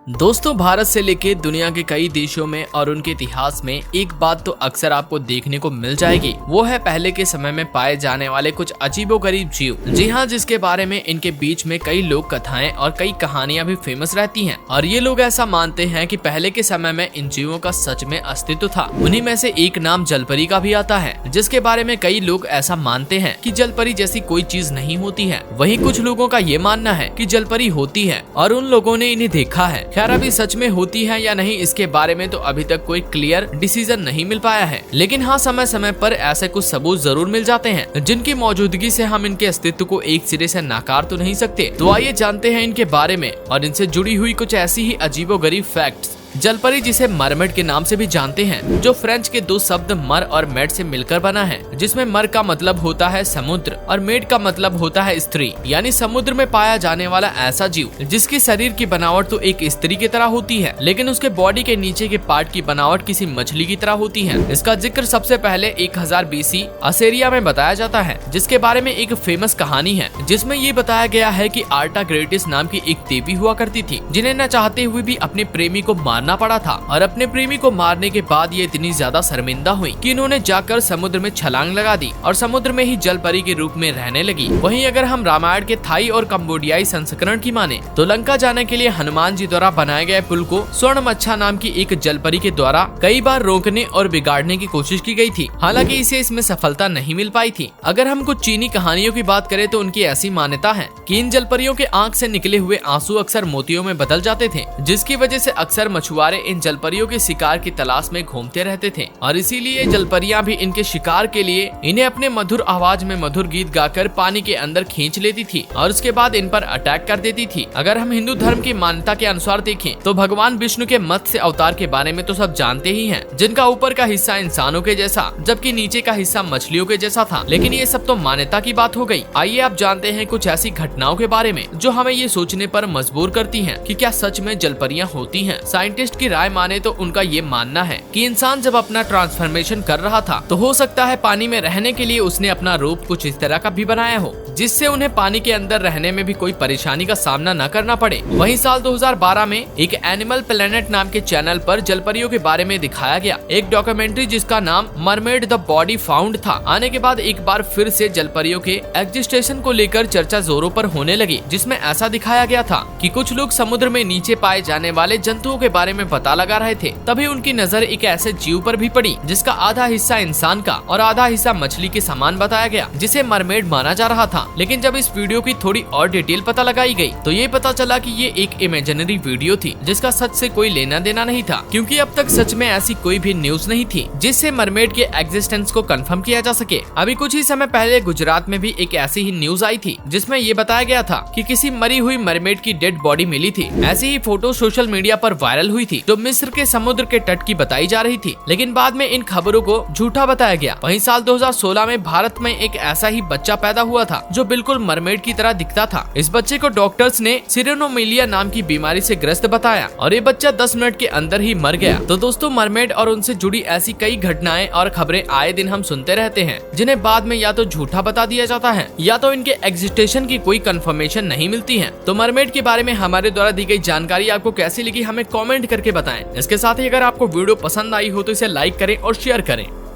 दोस्तों, भारत से लेके दुनिया के कई देशों में और उनके इतिहास में एक बात तो अक्सर आपको देखने को मिल जाएगी, वो है पहले के समय में पाए जाने वाले कुछ अजीबोगरीब जीव। जी हाँ, जिसके बारे में इनके बीच में कई लोक कथाएं और कई कहानियां भी फेमस रहती हैं। और ये लोग ऐसा मानते हैं कि पहले के समय में इन जीवों का सच में अस्तित्व था। उन्हीं में से एक नाम जलपरी का भी आता है, जिसके बारे में कई लोग ऐसा मानते हैं कि जलपरी जैसी कोई चीज नहीं होती है। वहीं कुछ लोगों का ये मानना है कि जलपरी होती है और उन लोगों ने इन्हें देखा है। खैर, अभी सच में होती है या नहीं, इसके बारे में तो अभी तक कोई क्लियर डिसीजन नहीं मिल पाया है। लेकिन हाँ, समय समय पर ऐसे कुछ सबूत जरूर मिल जाते हैं जिनकी मौजूदगी से हम इनके अस्तित्व को एक सिरे से नकार तो नहीं सकते। तो आइए जानते हैं इनके बारे में और इनसे जुड़ी हुई कुछ ऐसी ही अजीबोगरीब फैक्ट्स। जलपरी, जिसे मरमेड के नाम से भी जानते हैं, जो फ्रेंच के दो शब्द मर और मेड से मिलकर बना है, जिसमें मर का मतलब होता है समुद्र और मेड का मतलब होता है स्त्री, यानी समुद्र में पाया जाने वाला ऐसा जीव जिसकी शरीर की बनावट तो एक स्त्री की तरह होती है, लेकिन उसके बॉडी के नीचे के पार्ट की बनावट किसी मछली की तरह होती है। इसका जिक्र सबसे पहले 1000 BC असेरिया में बताया जाता है, जिसके बारे में एक फेमस कहानी है, जिसमें ये बताया गया है कि आर्टा ग्रेटिस नाम की एक देवी हुआ करती थी, जिन्हें न चाहते हुए भी अपने प्रेमी को मारना पड़ा था। और अपने प्रेमी को मारने के बाद ये इतनी ज्यादा शर्मिंदा हुई कि इन्होंने जाकर समुद्र में छलांग लगा दी और समुद्र में ही जलपरी के रूप में रहने लगी। वहीं अगर हम रामायण के थाई और कंबोडियाई संस्करण की माने तो लंका जाने के लिए हनुमान जी द्वारा बनाए गए पुल को स्वर्णमच्छा नाम की एक जलपरी के द्वारा कई बार रोकने और बिगाड़ने की कोशिश की गई थी। हालांकि इसे इसमें सफलता नहीं मिल पाई थी। अगर हम कुछ चीनी कहानियों की बात करें तो उनकी ऐसी मान्यता है कि इन जलपरियों के आंख से निकले हुए आंसू अक्सर मोतियों में बदल जाते थे, जिसकी वजह से अक्सर मछुआरे इन जलपरियों के शिकार की तलाश में घूमते रहते थे। और इसीलिए जलपरियां भी इनके शिकार के लिए इन्हें अपने मधुर आवाज में मधुर गीत गाकर पानी के अंदर खींच लेती थी और उसके बाद इन पर अटैक कर देती थी। अगर हम हिंदू धर्म की मान्यता के अनुसार देखें तो भगवान विष्णु के मत्स्य अवतार के बारे में तो सब जानते ही हैं, जिनका ऊपर का हिस्सा इंसानों के जैसा जबकि नीचे का हिस्सा मछलियों के जैसा था। लेकिन ये सब तो मान्यता की बात हो गई। आइए आप जानते हैं कुछ ऐसी घटनाओं के बारे में जो हमें ये सोचने पर मजबूर करती हैं कि क्या सच में जलपरियां होती हैं। साइंटिस्ट की राय माने तो उनका ये मानना है कि इंसान जब अपना ट्रांसफॉर्मेशन कर रहा था तो हो सकता है पानी में रहने के लिए उसने अपना रूप कुछ इस तरह का भी बनाया हो, जिससे उन्हें पानी के अंदर रहने में भी कोई परेशानी का सामना न करना पड़े। वहीं साल 2012 में एक एनिमल प्लेनेट नाम के चैनल पर जलपरियों के बारे में दिखाया गया एक डॉक्यूमेंट्री, जिसका नाम मरमेड द बॉडी फाउंड था। आने के बाद एक बार फिर से जलपरियों के एग्जिस्टेशन को लेकर चर्चा जोरों पर होने लगी, जिसमें ऐसा दिखाया गया था कि कुछ लोग समुद्र में नीचे पाए जाने वाले जंतुओं के बारे में पता लगा रहे थे। तभी उनकी नजर एक ऐसे जीव पर भी पड़ी जिसका आधा हिस्सा इंसान का और आधा हिस्सा मछली के समान बताया गया, जिसे मरमेड माना जा रहा था। लेकिन जब इस वीडियो की थोड़ी और डिटेल पता लगाई गई तो ये पता चला कि ये एक इमेजिनरी वीडियो थी, जिसका सच से कोई लेना देना नहीं था, क्योंकि अब तक सच में ऐसी कोई भी न्यूज नहीं थी जिससे मरमेड के एग्जिस्टेंस को कंफर्म किया जा सके। अभी कुछ ही समय पहले गुजरात में भी एक ऐसी ही न्यूज आई थी, जिसमें ये बताया गया था कि किसी मरी हुई मरमेड की डेड बॉडी मिली थी। ऐसी ही फोटो सोशल मीडिया पर वायरल हुई थी, जो मिस्र के समुद्र के तट की बताई जा रही थी, लेकिन बाद में इन खबरों को झूठा बताया गया। वहीं साल 2016 में भारत में एक ऐसा ही बच्चा पैदा हुआ था जो बिल्कुल मरमेड की तरह दिखता था। इस बच्चे को डॉक्टर्स ने सिरेनोमिलिया नाम की बीमारी से ग्रस्त बताया और ये बच्चा 10 मिनट के अंदर ही मर गया। तो दोस्तों, मरमेड और उनसे जुड़ी ऐसी कई घटनाएं और खबरें आए दिन हम सुनते रहते हैं, जिन्हें बाद में या तो झूठा बता दिया जाता है या तो इनके एग्जिस्टेशन की कोई कंफर्मेशन नहीं मिलती है। तो मरमेड के बारे में हमारे द्वारा दी गई जानकारी आपको कैसी लगी, हमें कॉमेंट करके बताएं। इसके साथ ही अगर आपको वीडियो पसंद आई हो तो इसे लाइक करें और शेयर करें।